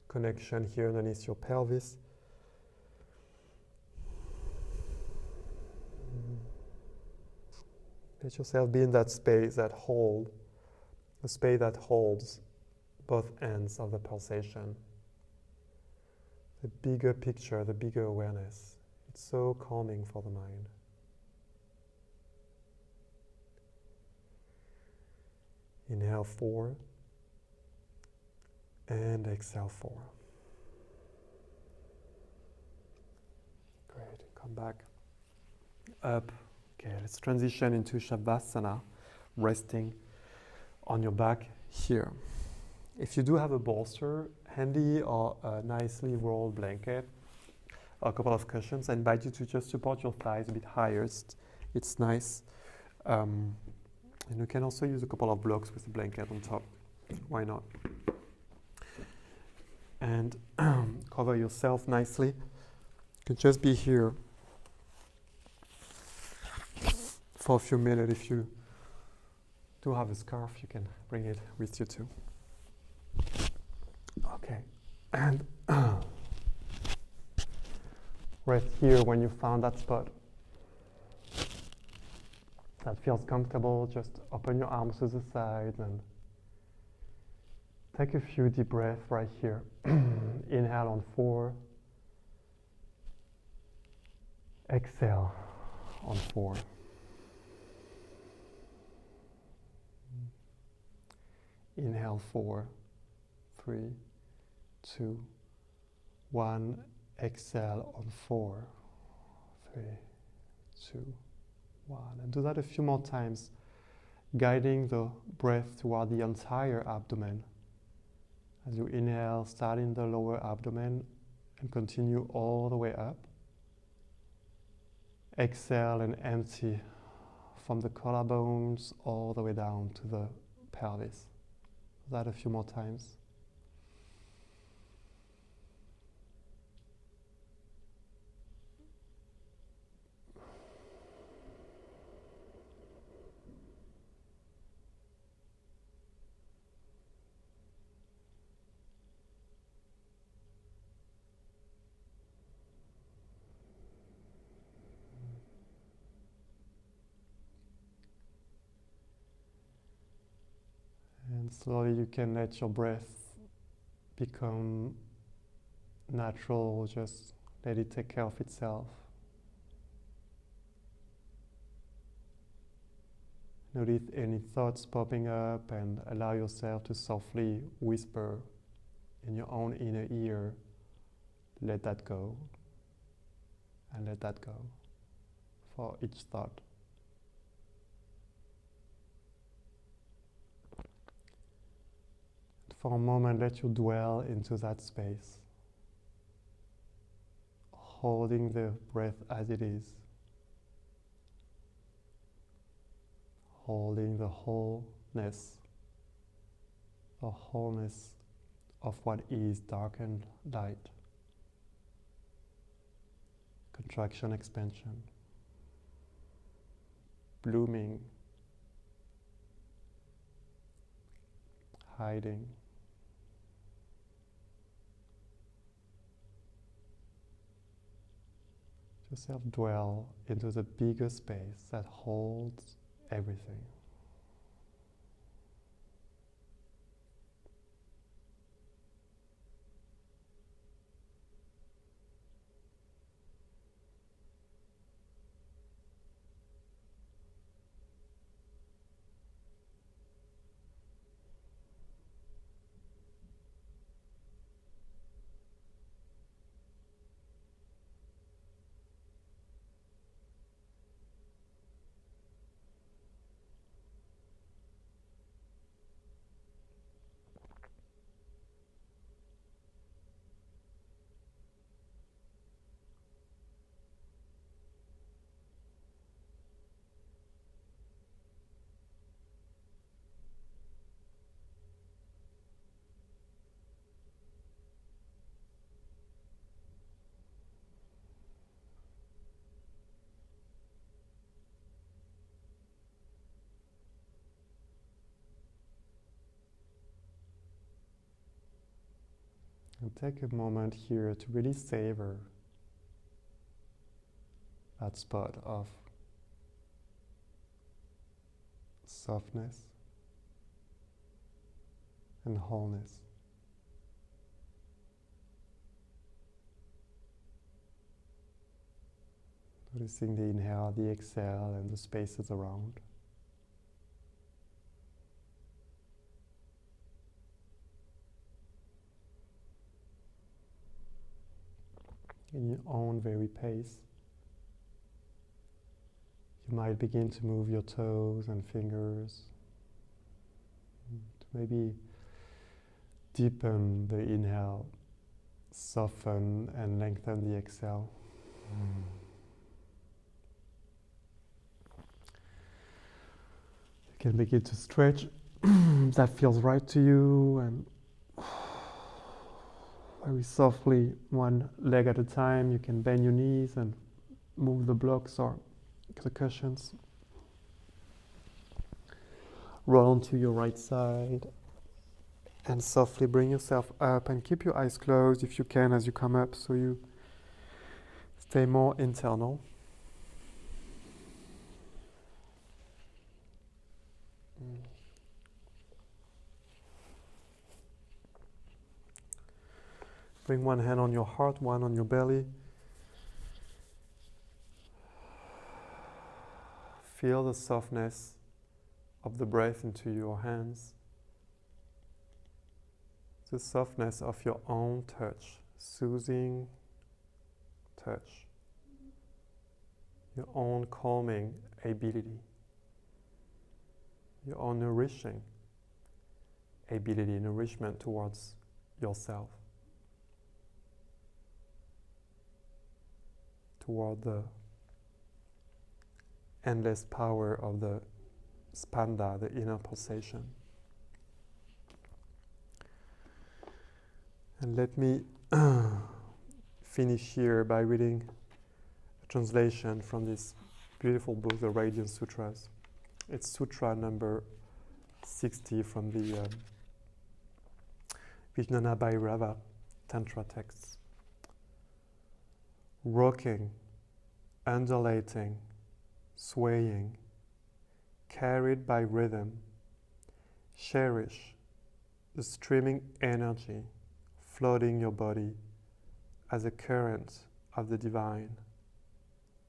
connection here underneath your pelvis. Let yourself be in that space, that hold, the space that holds both ends of the pulsation. The bigger picture, the bigger awareness. It's so calming for the mind. Inhale 4 and exhale 4. Great, come back up. Okay, let's transition into Shavasana, resting on your back here. If you do have a bolster handy or a nicely rolled blanket, or a couple of cushions, I invite you to just support your thighs a bit higher. It's nice. And you can also use a couple of blocks with a blanket on top. Why not? And cover yourself nicely. You can just be here for a few minutes. If you do have a scarf, you can bring it with you too. Okay, and rest here when you found that spot that feels comfortable. Just open your arms to the sides and take a few deep breaths right here. Inhale on 4. Exhale on 4. Inhale 4, 3, 2, 1. Exhale on 4, 3, 2, 1. And do that a few more times, guiding the breath toward the entire abdomen. As you inhale, start in the lower abdomen and continue all the way up. Exhale and empty from the collarbones all the way down to the pelvis. Do that a few more times. And slowly you can let your breath become natural, just let it take care of itself. Notice any thoughts popping up and allow yourself to softly whisper in your own inner ear, let that go, and let that go for each thought. For a moment, let you dwell into that space, holding the breath as it is, holding the wholeness of what is dark and light, contraction, expansion, blooming, hiding. Let yourself dwell into the bigger space that holds everything. And take a moment here to really savor that spot of softness and wholeness. Noticing the inhale, the exhale, and the spaces around. In your own very pace, you might begin to move your toes and fingers to maybe deepen the inhale, soften and lengthen the exhale. You can begin to stretch that feels right to you, and very softly, one leg at a time, you can bend your knees and move the blocks or the cushions. Roll onto your right side and softly bring yourself up, and keep your eyes closed if you can as you come up, so you stay more internal. Bring one hand on your heart, one on your belly. Feel the softness of the breath into your hands. The softness of your own touch, soothing touch. Your own calming ability. Your own nourishing ability, nourishment towards yourself. Toward the endless power of the Spanda, the inner pulsation. And let me finish here by reading a translation from this beautiful book, the Radiant Sutras. It's Sutra number 60 from the Vijnana Bhairava Tantra texts. Rocking, undulating, swaying, carried by rhythm, cherish the streaming energy flooding your body as a current of the divine.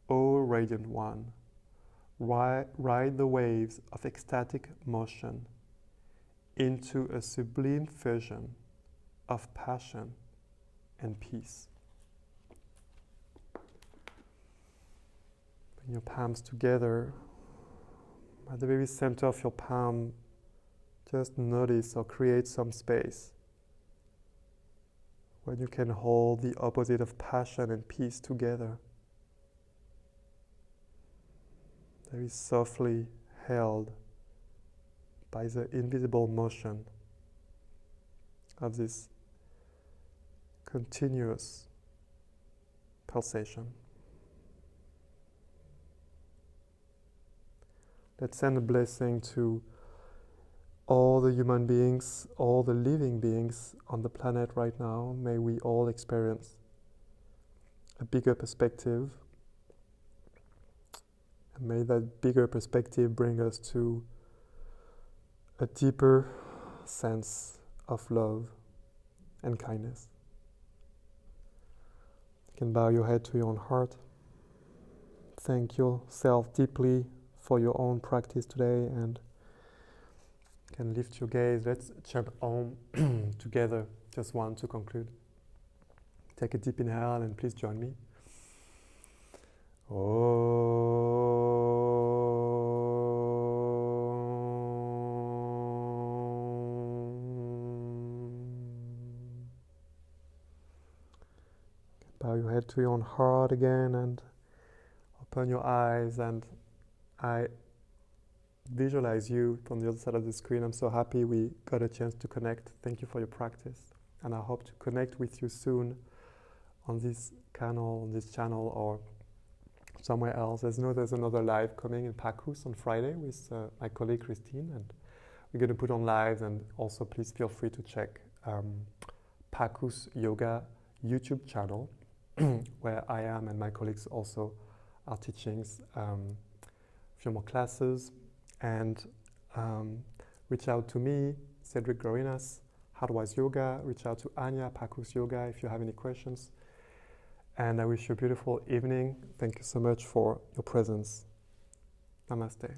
O Radiant One, ride the waves of ecstatic motion into a sublime fusion of passion and peace. Bring your palms together. At the very center of your palm, just notice or create some space when you can hold the opposite of passion and peace together. Very softly held by the invisible motion of this continuous pulsation. Let's send a blessing to all the human beings, all the living beings on the planet right now. May we all experience a bigger perspective And may that bigger perspective bring us to a deeper sense of love and kindness. You can bow your head to your own heart. Thank yourself deeply for your own practice today, and you can lift your gaze. Let's chant Om together, just one to conclude. Take a deep inhale and please join me. Bow your head to your own heart again and open your eyes, and I visualize you from the other side of the screen. I'm so happy we got a chance to connect. Thank you for your practice, and I hope to connect with you soon on this channel, or somewhere else. There's another live coming in Pacus on Friday with my colleague Christine, and we're going to put on lives. And also please feel free to check Pacus Yoga YouTube channel where I am and my colleagues also are teaching a few more classes. And reach out to me, Cedric Gorinas, Hardwise Yoga. Reach out to Anya, Pacus Yoga, if you have any questions. And I wish you a beautiful evening. Thank you so much for your presence. Namaste.